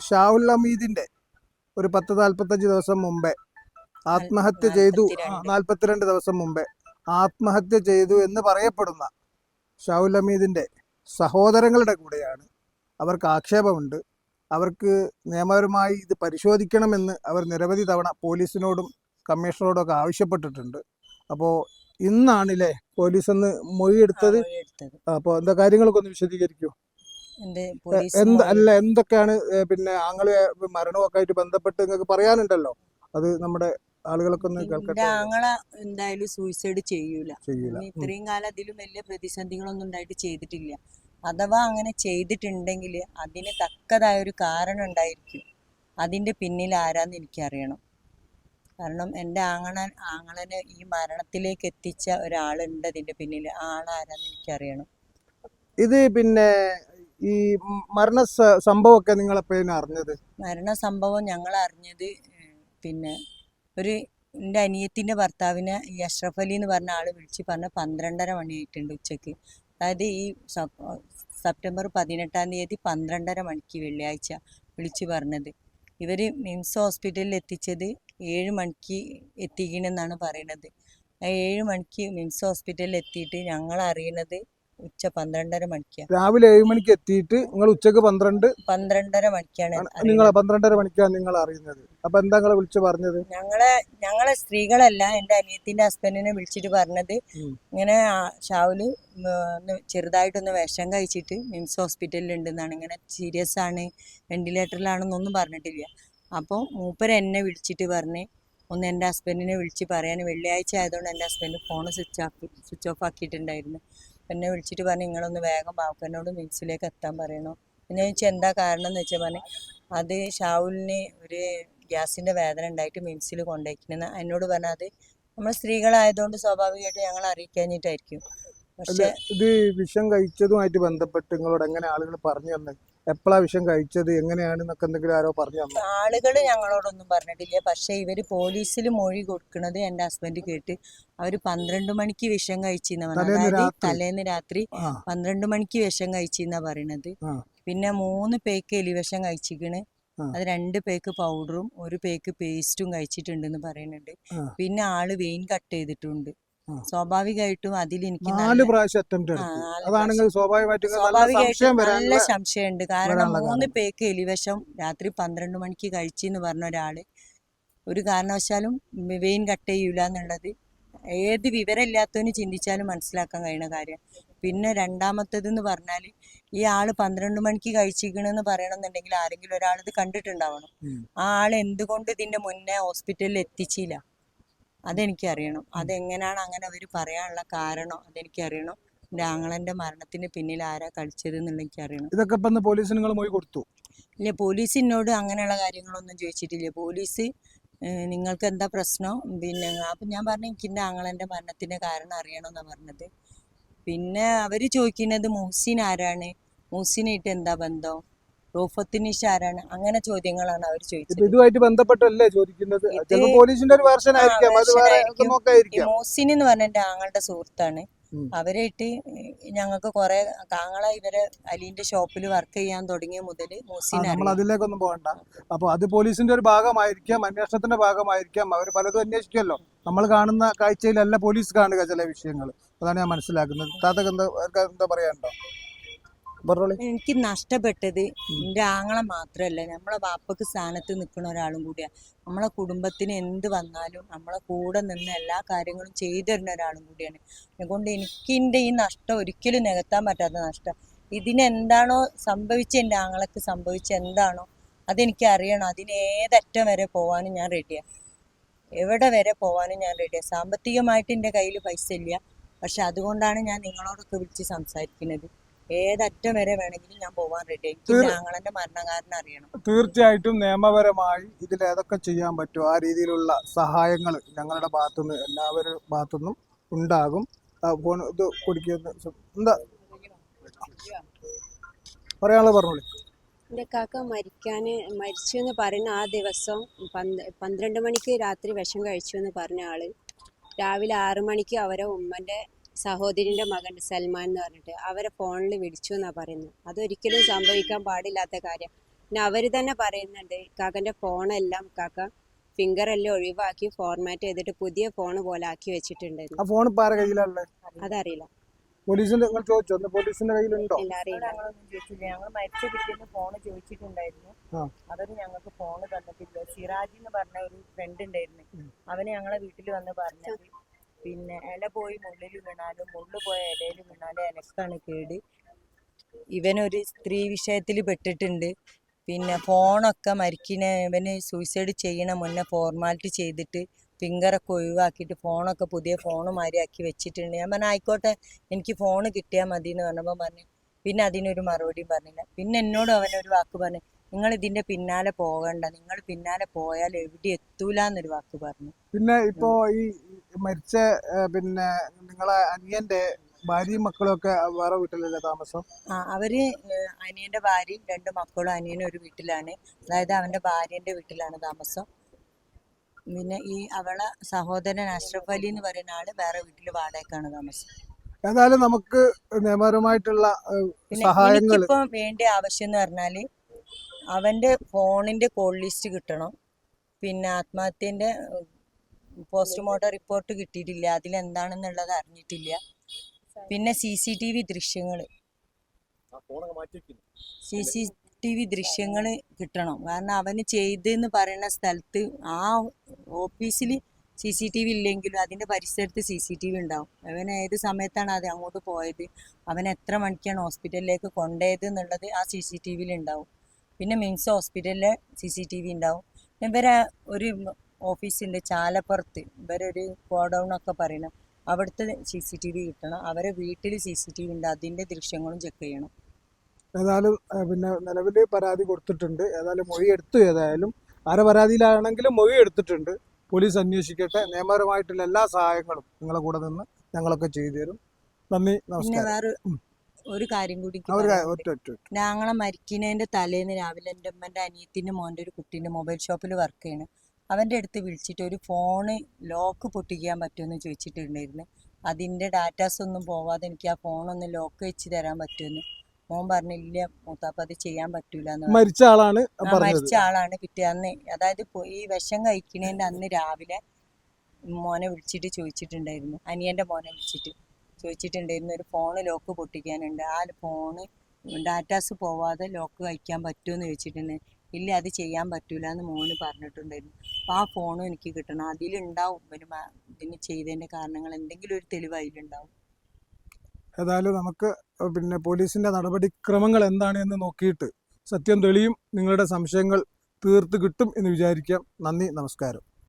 ഷാഹുൽ ഹമീദിന്റെ ഒരു 10-45 ദിവസം മുമ്പേ ആത്മഹത്യ ചെയ്തു. 42 ദിവസം മുമ്പേ ആത്മഹത്യ ചെയ്തു എന്ന് പറയപ്പെടുന്ന ഷാഹുൽ ഹമീദിന്റെ സഹോദരങ്ങളുടെ കൂടെയാണ്. അവർക്ക് ആക്ഷേപമുണ്ട്. അവർക്ക് നിയമപരമായി ഇത് പരിശോധിക്കണമെന്ന് അവർ നിരവധി തവണ പോലീസിനോടും കമ്മീഷണറോടും ഒക്കെ ആവശ്യപ്പെട്ടിട്ടുണ്ട്. അപ്പോൾ ഇന്നാണില്ലേ പോലീസ് ഒന്ന് മൊഴിയെടുത്തത്. അപ്പോൾ എന്താ കാര്യങ്ങളൊക്കെ ഒന്ന് വിശദീകരിക്കൂ. എന്തൊക്കെയാണ് പിന്നെ ആങ്ങളെ മരണമൊക്കെ ആയിട്ട് ബന്ധപ്പെട്ട് നിങ്ങൾക്ക് പറയാനുണ്ടല്ലോ, അത് നമ്മുടെ ആളുകളൊക്കെ ഒന്ന് കേൾക്കട്ടെ. ആങ്ങളെ എന്തായാലും സൂയിസൈഡ് ചെയ്യൂല. ഇത്രയും കാലം അതിലും വലിയ പ്രതിസന്ധികളൊന്നും ഉണ്ടായിട്ട് ചെയ്തിട്ടില്ല. അഥവാ അങ്ങനെ ചെയ്തിട്ടുണ്ടെങ്കിൽ അതിന് തക്കതായ ഒരു കാരണം ഉണ്ടായിരിക്കും. അതിന്റെ പിന്നിൽ ആരാന്ന് എനിക്കറിയണം. കാരണം എൻ്റെ ആങ്ങളനെ ഈ മരണത്തിലേക്ക് എത്തിച്ച ഒരാളുണ്ട് അതിന്റെ പിന്നിൽ. ആ ആളാരാന്ന് എനിക്കറിയണം. ഇത് പിന്നെ ഈ മരണ സംഭവമൊക്കെ നിങ്ങൾ എപ്പോഴാണ് അറിഞ്ഞത്? മരണ സംഭവം ഞങ്ങൾ അറിഞ്ഞത് പിന്നെ എൻ്റെ അനിയത്തിന്റെ ഭർത്താവിനെ ഈ അഷ്റഫ് അലി എന്ന് പറഞ്ഞ ആള് വിളിച്ച് പറഞ്ഞ 12:30 മണിയായിട്ടുണ്ട് ഉച്ചക്ക്. അതായത് ഈ സെപ്റ്റംബർ 18-ാം തീയതി 12:30 മണിക്ക് വെള്ളിയാഴ്ച വിളിച്ച് പറഞ്ഞത്. ഇവര് മിംസ് ഹോസ്പിറ്റലിൽ എത്തിച്ചത് 7 മണിക്ക് എത്തിക്കണമെന്നാണ് പറയുന്നത്. 7 മണിക്ക് മിംസ് ഹോസ്പിറ്റലിൽ എത്തിയിട്ട് ഞങ്ങൾ അറിയുന്നത് ഉച്ച 12:30 മണിക്കാണ്. രാവിലെ 7 മണിക്ക് എത്തിയിട്ട് നിങ്ങൾ ഉച്ചക്ക് 12:30 മണിക്കാണ് നിങ്ങൾ 12:30 മണിക്കാണ് നിങ്ങൾ അറിയുന്നത്. അപ്പൊ എന്താ നിങ്ങൾ വിളിച്ചു പറഞ്ഞത്? ഞങ്ങളെ സ്ത്രീകളല്ല, എൻ്റെ അനിയത്തിന്റെ ഹസ്ബൻഡിനെ വിളിച്ചിട്ട് പറഞ്ഞത് ഇങ്ങനെ ഷാവുല് ചെറുതായിട്ടൊന്ന് വിഷം കഴിച്ചിട്ട് മിംസ് ഹോസ്പിറ്റലിൽ ഉണ്ടെന്നാണ്. ഇങ്ങനെ സീരിയസ് ആണ്, വെന്റിലേറ്ററിലാണെന്നൊന്നും പറഞ്ഞിട്ടില്ല. അപ്പോൾ മൂപ്പര് എന്നെ വിളിച്ചിട്ട് പറഞ്ഞ് ഒന്ന് എൻ്റെ ഹസ്ബൻഡിനെ വിളിച്ച് പറയാൻ. വെള്ളിയാഴ്ച ആയതുകൊണ്ട് എൻ്റെ ഹസ്ബൻഡ് ഫോൺ സ്വിച്ച് ഓഫ് ആക്കിയിട്ടുണ്ടായിരുന്നു. എന്നെ വിളിച്ചിട്ട് പറഞ്ഞു നിങ്ങളൊന്ന് വേഗം ബാപ്പനോട് മിംസിലേക്ക് എത്താൻ പറയണോ. പിന്നെ ചോദിച്ചാൽ എന്താ കാരണം എന്ന് വെച്ചാൽ പറഞ്ഞു അത് ഷാവുലിന് ഒരു ഗ്യാസിന്റെ വേദന ഉണ്ടായിട്ട് മിംസിൽ കൊണ്ടുപോയിക്കണെന്ന് എന്നോട് പറഞ്ഞാൽ അത് നമ്മൾ സ്ത്രീകളായതുകൊണ്ട് സ്വാഭാവികമായിട്ട് ഞങ്ങൾ അറിയിക്കാഞ്ഞിട്ടായിരിക്കും. പക്ഷെ ഇത് വിഷം കഴിച്ചതുമായിട്ട് ബന്ധപ്പെട്ട് നിങ്ങളോട് എങ്ങനെ ആളുകൾ പറഞ്ഞു തന്നെ? എപ്പോഴാ വിഷം കഴിച്ചത്, എങ്ങനെയാണെന്നൊക്കെ എന്തെങ്കിലും ആരോ പറഞ്ഞു തന്നെ? ആളുകൾ ഞങ്ങളോടൊന്നും പറഞ്ഞിട്ടില്ല. പക്ഷെ ഇവര് പോലീസിൽ മൊഴി കൊടുക്കുന്നത് എൻ്റെ ഹസ്ബൻഡ് കേട്ട് അവര് 12 മണിക്ക് വിഷം കഴിച്ചെന്ന് പറഞ്ഞത്. അതായത് തലേന്ന് രാത്രി 12 മണിക്ക് വിഷം കഴിച്ചെന്നാ പറയണത്. പിന്നെ 3 പേക്ക് എലിവിഷം കഴിച്ചിക്കണ്. അത് 2 പേക്ക് പൗഡറും 1 പേക്ക് പേസ്റ്റും കഴിച്ചിട്ടുണ്ടെന്ന് പറയുന്നുണ്ട്. പിന്നെ ആള് വെയിൻ കട്ട് ചെയ്തിട്ടുണ്ട്. സ്വാഭാവികമായിട്ടും അതിൽ എനിക്ക് 4 പ്രാവശ്യം അറ്റംപ്റ്റ് സ്വാഭാവികമായിട്ടും നല്ല സംശയമുണ്ട്. കാരണം 3 പേക്ക് എലിവിഷം രാത്രി 12 മണിക്ക് കഴിച്ചെന്ന് പറഞ്ഞ ഒരാള് ഒരു കാരണവശാലും വെയിൻ കട്ട് ചെയ്യൂല എന്നുള്ളത് ഏത് വിവരമില്ലാത്തവന് ചിന്തിച്ചാലും മനസ്സിലാക്കാൻ കഴിയുന്ന കാര്യം. പിന്നെ രണ്ടാമത്തേതെന്ന് പറഞ്ഞാൽ ഈ ആള് 12 മണിക്ക് കഴിച്ചിരിക്കണെന്ന് പറയണമെന്നുണ്ടെങ്കിൽ ആരെങ്കിലും ഒരാൾ ഇത് കണ്ടിട്ടുണ്ടാവണം. ആ ആള് എന്തുകൊണ്ട് ഇതിന്റെ മുന്നേ ഹോസ്പിറ്റലിൽ എത്തിച്ചില്ല അതെനിക്കറിയണം. അതെങ്ങനെയാണ് അങ്ങനെ അവർ പറയാനുള്ള കാരണം അതെനിക്കറിയണം. എൻ്റെ ആങ്ങളന്റെ മരണത്തിന് പിന്നിൽ ആരാ കളിച്ചത് എന്നുള്ള എനിക്കറിയണം. ഇതൊക്കെ പോലീസിന് നിങ്ങൾ മൊഴി കൊടുത്തു? ഇല്ല, പോലീസിനോട് അങ്ങനെയുള്ള കാര്യങ്ങളൊന്നും ചോദിച്ചിട്ടില്ല. പോലീസ് നിങ്ങൾക്ക് എന്താ പ്രശ്നം പിന്നെ അപ്പം ഞാൻ പറഞ്ഞു എനിക്ക് എൻ്റെ ആങ്ങളന്റെ മരണത്തിന്റെ കാരണം അറിയണമെന്നാണ് പറഞ്ഞത്. പിന്നെ അവര് ചോദിക്കുന്നത് മുഹ്സിൻ ആരാണ്, മുഹ്സിനായിട്ട് എന്താ ബന്ധം, റൂഫത്തിനിഷ ആരാണ്, അങ്ങനെ ചോദ്യങ്ങളാണ് അവർ ചോദിച്ചത്. ഇതുമായിട്ട് ബന്ധപ്പെട്ടല്ലേ ചോദിക്കുന്നത്? പോലീസിന്റെ ഒരു വേർഷൻ ആയിരിക്കാം. മോഹ്സിൻ എന്ന് പറഞ്ഞ എൻ്റെ ആങ്ങളുടെ സുഹൃത്താണ്. അവരായിട്ട് ഞങ്ങൾക്ക് കുറെ താങ്കളെ ഇവരെ അലീന്റെ ഷോപ്പിൽ വർക്ക് ചെയ്യാൻ തുടങ്ങിയ മുതൽ നമ്മൾ അതിലേക്കൊന്നും പോകണ്ട. അപ്പൊ അത് പോലീസിന്റെ ഒരു ഭാഗമായിരിക്കാം, അന്വേഷണത്തിന്റെ ഭാഗമായിരിക്കാം. അവർ പലതും അന്വേഷിക്കുമല്ലോ. നമ്മൾ കാണുന്ന കാഴ്ചയിലല്ല പോലീസ് കാണുക ചില വിഷയങ്ങൾ. അതാണ് ഞാൻ മനസ്സിലാക്കുന്നത്. താത്തക്ക് എന്താ പറയാനുണ്ടോ? എനിക്ക് നഷ്ടപ്പെട്ടത് എൻ്റെ ആങ്ങളെ മാത്രല്ല, നമ്മളെ ബാപ്പക്ക് സ്ഥാനത്ത് നിൽക്കുന്ന ഒരാളും കൂടിയാണ്. നമ്മളെ കുടുംബത്തിന് എന്ത് വന്നാലും നമ്മളെ കൂടെ നിന്ന് എല്ലാ കാര്യങ്ങളും ചെയ്തു തരുന്ന ഒരാളും കൂടിയാണ്. അതുകൊണ്ട് എനിക്കിൻ്റെ ഈ നഷ്ടം ഒരിക്കലും നികത്താൻ പറ്റാത്ത നഷ്ടം. ഇതിനെന്താണോ സംഭവിച്ച എൻ്റെ ആങ്ങളക്ക് സംഭവിച്ച എന്താണോ അതെനിക്ക് അറിയണം. അതിന് ഏതറ്റം വരെ പോവാനും ഞാൻ റെഡിയാണ്. എവിടെ വരെ പോവാനും ഞാൻ റെഡിയാണ്. സാമ്പത്തികമായിട്ട് എൻ്റെ കയ്യിൽ പൈസ ഇല്ല. പക്ഷെ അതുകൊണ്ടാണ് ഞാൻ നിങ്ങളോടൊക്കെ വിളിച്ച് സംസാരിക്കുന്നത്. ഏതറ്റം വരെ വേണമെങ്കിലും ഞാൻ പോവാൻ റെഡി. ഞങ്ങളെന്റെ മരണകാരനെ അറിയണം. തീർച്ചയായിട്ടും നിയമപരമായി ഇതിൽ ഏതൊക്കെ ചെയ്യാൻ പറ്റുമോ ആ രീതിയിലുള്ള സഹായങ്ങൾ ഞങ്ങളുടെ ഭാഗത്തുനിന്ന് എല്ലാവരുടെ ഭാഗത്തുനിന്നും ഉണ്ടാകും. ഇത് കുടിക്കുന്ന എന്താ പറയാനുള്ളത് പറഞ്ഞോളൂ. എൻ്റെ കാക്ക മരിച്ചു എന്ന് പറയുന്ന ആ ദിവസം 12 മണിക്ക് രാത്രി വിഷം കഴിച്ചു എന്ന് പറഞ്ഞ ആള് രാവിലെ 6 മണിക്ക് അവരെ ഉമ്മൻ്റെ സഹോദരിൻ്റെ മകൻ സൽമാൻ എന്ന് പറഞ്ഞിട്ട് അവരെ ഫോണിൽ വിളിച്ചു എന്നാണ് പറയുന്നത്. അതൊരിക്കലും സംഭവിക്കാൻ പാടില്ലാത്ത കാര്യം. പിന്നെ അവര് തന്നെ പറയുന്നുണ്ട് കാക്കന്റെ ഫോണെല്ലാം കാക്ക ഫിംഗർ എല്ലാം ഒഴിവാക്കി ഫോർമാറ്റ് ചെയ്തിട്ട് പുതിയ ഫോൺ പോലെ ആക്കി വെച്ചിട്ടുണ്ടായിരുന്നു. ആ ഫോൺ ഇപ്പൊ ആരുടെ കയ്യിലല്ലേ? അതറിയില്ല. പോലീസിന്റെ നിങ്ങൾ ചോദിച്ചോ? ഒന്ന് പോലീസിന്റെ കയ്യിലുണ്ടോ? ഇല്ല, അറിയില്ല. ഞങ്ങളൊന്നും ചോദിച്ചില്ല. ഞങ്ങൾ മരിച്ച പിറ്റേന്ന് ഫോണ് ചോദിച്ചിട്ടുണ്ടായിരുന്നു. ആ. അവര് ഞങ്ങൾക്ക് ഫോണ് തന്നിട്ടില്ല. സിറാജ് എന്ന് പറഞ്ഞ ഒരു ഫ്രണ്ട് ഉണ്ടായിരുന്നു. അവന് ഞങ്ങളെ വീട്ടിൽ വന്ന് പറഞ്ഞത് പിന്നെ ഇല പോയി മുള്ളിൽ വീണാലും മുള്ളു പോയ ഇലയിൽ വീണാലും എനക്കാണ് കേട്. ഇവനൊരു സ്ത്രീ വിഷയത്തിൽ പെട്ടിട്ടുണ്ട്. പിന്നെ ഫോണൊക്കെ ഇവന് സൂയിസൈഡ് ചെയ്യണ മുന്നേ ഫോർമാലിറ്റി ചെയ്തിട്ട് ഫിംഗറൊക്കെ ഒഴിവാക്കിയിട്ട് ഫോണൊക്കെ പുതിയ ഫോണ് മാതിരിയാക്കി വെച്ചിട്ടുണ്ട്. ഞാൻ പറഞ്ഞു ആയിക്കോട്ടെ, എനിക്ക് ഫോണ് കിട്ടിയാൽ മതി എന്ന് പറഞ്ഞപ്പോൾ പറഞ്ഞു. പിന്നെ അതിനൊരു മറുപടിയും പറഞ്ഞില്ല. പിന്നെ എന്നോട് അവനൊരു വാക്ക് പറഞ്ഞു, നിങ്ങൾ ഇതിന്റെ പിന്നാലെ പോകണ്ട, നിങ്ങൾ പിന്നാലെ പോയാൽ എവിടെ എത്തൂല എന്നൊരു വാക്ക് പറഞ്ഞു. പിന്നെ ഇപ്പോ ഈ മരിച്ച പിന്നെ നിങ്ങളെ അനിയന്റെ ഭാര്യയും മക്കളും ഒക്കെ വേറെ വീട്ടിലല്ലേ താമസം? അവര് അനിയന്റെ ഭാര്യയും 2 മക്കളും അനിയനും ഒരു വീട്ടിലാണ്. അതായത് അവന്റെ ഭാര്യന്റെ വീട്ടിലാണ് താമസം. പിന്നെ അവളെ സഹോദരൻ അഷ്റഫ് അലി എന്ന് പറയുന്ന ആള് വേറെ വീട്ടില് വാടകയ്ക്കാണ് താമസം. ഏതായാലും നമുക്ക് നിയമപരമായിട്ടുള്ള പിന്നെ സഹായങ്ങൾ എനിക്കിപ്പോ വേണ്ട ആവശ്യം എന്ന് പറഞ്ഞാല് അവന്റെ ഫോണിന്റെ കോൾ ലിസ്റ്റ് കിട്ടണം. പിന്നെ ആത്മഹത്യന്റെ പോസ്റ്റ്മോർട്ടം റിപ്പോർട്ട് കിട്ടിയിട്ടില്ല, അതിലെന്താണെന്നുള്ളത് അറിഞ്ഞിട്ടില്ല. പിന്നെ CCTV ദൃശ്യങ്ങൾ കിട്ടണം. കാരണം അവന് ചെയ്തെന്ന് പറയുന്ന സ്ഥലത്ത് ആ ഓഫീസിൽ CCTV ഇല്ലെങ്കിലും അതിന്റെ പരിസരത്ത് CCTV ഉണ്ടാവും. അവൻ ഏത് സമയത്താണ് അത് അങ്ങോട്ട് പോയത്, അവൻ എത്ര മണിക്കാണ് ഹോസ്പിറ്റലിലേക്ക് കൊണ്ടുപോയത് എന്നുള്ളത് ആ CCTV ഉണ്ടാവും. പിന്നെ മിംസ് ഹോസ്പിറ്റലിലെ CCTV ഉണ്ടാവും. ഇവരെ ഒരു ഓഫീസുണ്ട് ചാലപ്പുറത്ത്, ഇവരൊരു ഗോഡൗൺ ഒക്കെ പറയണം, അവിടുത്തെ CCTV കിട്ടണം. അവരെ വീട്ടിൽ CCTV ഉണ്ട്, അതിന്റെ ദൃശ്യങ്ങളും ചെക്ക് ചെയ്യണം. ഏതായാലും പിന്നെ നിലവിൽ പരാതി കൊടുത്തിട്ടുണ്ട്. ഏതായാലും മൊഴി എടുത്തു. ഏതായാലും ആരെ പരാതിയിലാണെങ്കിലും മൊഴി എടുത്തിട്ടുണ്ട്. പോലീസ് അന്വേഷിക്കട്ടെ. നിയമപരമായിട്ടുള്ള എല്ലാ സഹായങ്ങളും നിങ്ങളെ കൂടെ നിന്ന് ഞങ്ങളൊക്കെ ചെയ്തു തരും. നന്ദി, പിന്നെ നമസ്കാരം. വേറെ ഒരു കാര്യം കൂടി ഞങ്ങളെ മരിക്കുന്നതിന്റെ തലേന്ന് രാവിലെ എൻ്റെ അമ്മൻ്റെ അനിയത്തിന്റെ മോൻ്റെ ഒരു കുട്ടീൻ്റെ മൊബൈൽ ഷോപ്പിൽ വർക്ക് ചെയ്യണം. അവൻ്റെ അടുത്ത് വിളിച്ചിട്ട് ഒരു ഫോണ് ലോക്ക് പൊട്ടിക്കാൻ പറ്റുമെന്ന് ചോദിച്ചിട്ടുണ്ടായിരുന്നു. അതിൻ്റെ ഡാറ്റാസ് ഒന്നും പോവാതെ എനിക്ക് ആ ഫോണൊന്ന് ലോക്ക് വെച്ച് തരാൻ പറ്റുമെന്ന്. മോൻ പറഞ്ഞില്ല മൂത്താപ്പ, അത് ചെയ്യാൻ പറ്റൂല എന്ന്. മരിച്ച ആളാണ് മരിച്ച ആളാണ് പിറ്റേന്ന്, അതായത് ഈ വിഷം കഴിക്കുന്നതിന്റെ അന്ന് രാവിലെ മോനെ വിളിച്ചിട്ട് ചോദിച്ചിട്ടുണ്ടായിരുന്നു, അനിയന്റെ മോനെ വിളിച്ചിട്ട് ചോദിച്ചിട്ടുണ്ടായിരുന്നു ഒരു ഫോണ് ലോക്ക് പൊട്ടിക്കാനുണ്ട്, ആ ഫോണ് ഡാറ്റാസ് പോവാതെ ലോക്ക് കഴിക്കാൻ പറ്റുമെന്ന് ചോദിച്ചിട്ടുണ്ട്. ഇല്ല, അത് ചെയ്യാൻ പറ്റൂല എന്ന് മോന് പറഞ്ഞിട്ടുണ്ടായിരുന്നു. അപ്പം ആ ഫോണും എനിക്ക് കിട്ടണം. അതിലുണ്ടാവും ഇതിന് ചെയ്തതിന്റെ കാരണങ്ങൾ, എന്തെങ്കിലും ഒരു തെളിവ് അതിലുണ്ടാവും. ഏതായാലും നമുക്ക് പിന്നെ പോലീസിന്റെ നടപടിക്രമങ്ങൾ എന്താണ് എന്ന് നോക്കിയിട്ട് സത്യം തെളിയും. നിങ്ങളുടെ സംശയങ്ങൾ തീർത്ത് കിട്ടും എന്ന് വിചാരിക്കാം. നന്ദി, നമസ്കാരം.